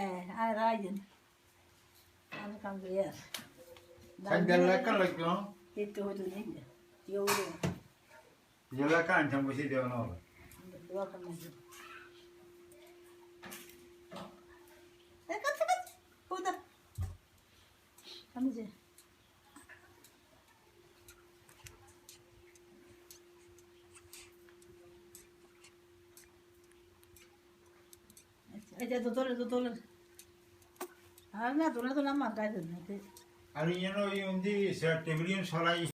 Ryan. Ano kang gayar? Sanjalakan lagi no. Ito ito niya. Yoro. Jalakan jam besi dia no. Dua ka na. Kat. Puta. Ano siya? Aja tutul. Ah na, tulah mangkai tu. Ari no yung di sa tebelin solai